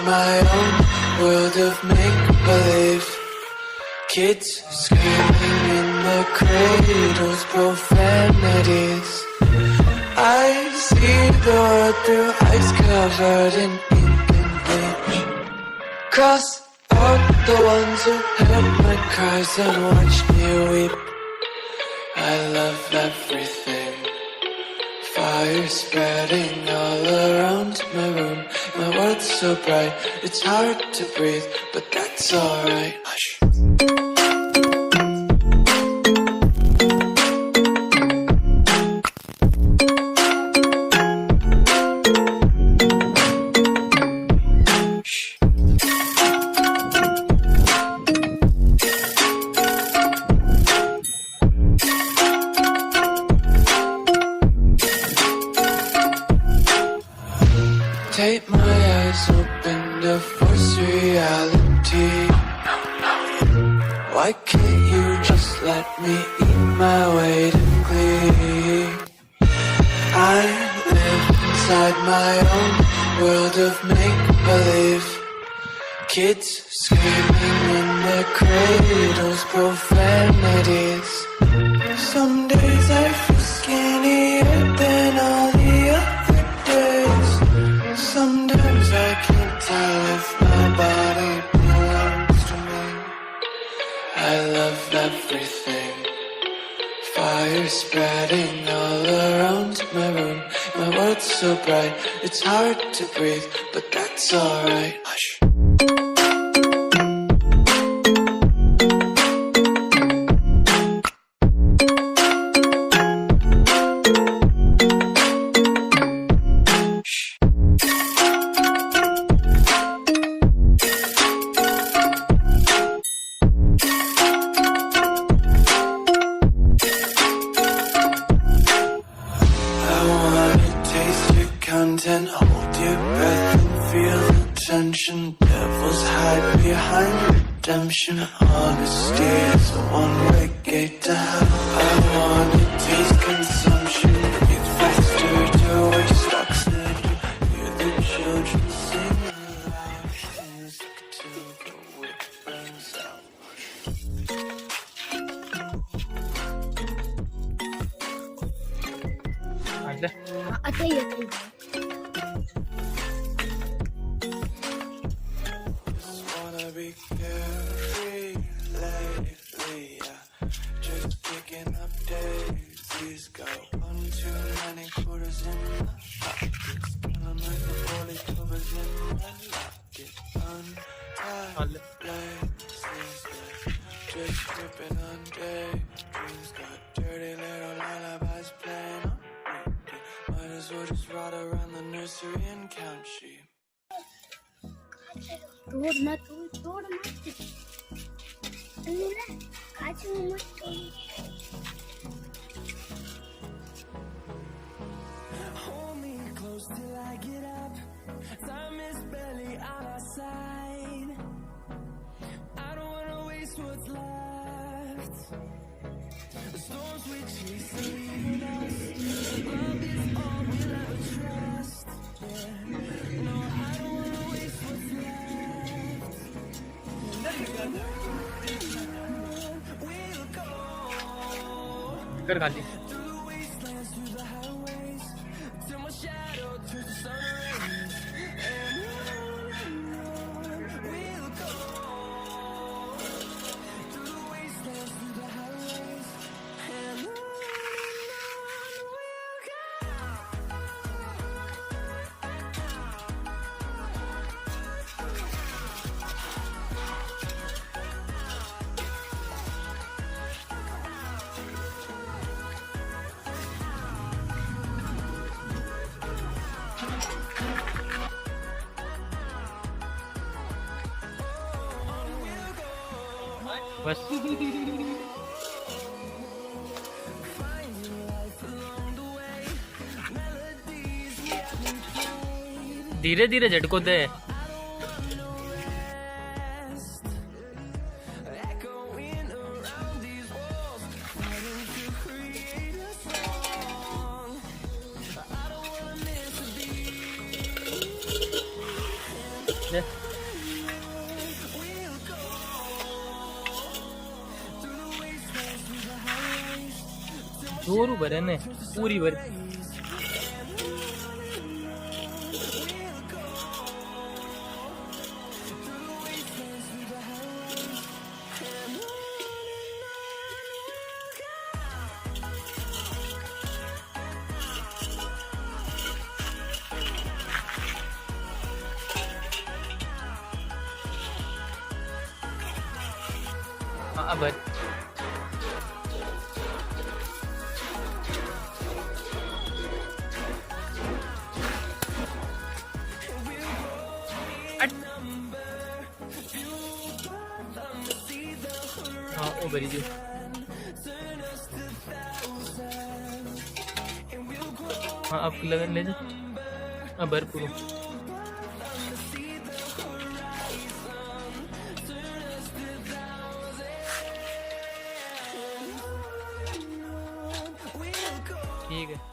my own world of make-believe. Kids screaming in the cradles, profanities. I see the world through eyes covered in ink and bleach. Cross out the ones who heard my cries and watched me weep. I love everything. Fire spreading all around my room. My world's so bright, it's hard to breathe, but that's alright. Hush. Take my eyes open to force reality. Why can't you just let me eat my weight in glee? I live inside my own world of make-believe. Kids screaming in their cradles, profanities. Some days I feel skinnier than all the other days. Sometimes I can't tell if my body belongs to me. I love everything. Fire spreading all around my room. My world's so bright, it's hard to breathe, but that's alright. Hush. Content, hold your breath and feel the tension. Devils hide behind redemption. Honesty is a one-way gate to hell. I wanna taste consumption. Breathe faster to waste oxygen. Hear the children sing aloud. Music till the wick burns out. Be carefree lately, yeah. Just picking up daisies. Got one too many quarters in my pockets. Killing like the bully covers in my locket. Untied laces, just tripping on daydreams. Got dirty little lullabies playing on repeat. Might as well just ride around the nursery and count sheep. तोड़ मत काच में मत Hold me close till I get up. Time is barely on our side. I don't wanna waste what's left. The storms we chase are leaving us. Love is all we'll ever trust. Yeah. No, I don't wanna waste what's left. कर खाली बस धीरे धीरे झटको दे। ले जोरू भरे ने पूरी भर हाँ भर हाँ वो भरी जो हाँ आप लगन ले जा हाँ भर पूरा ठीक है।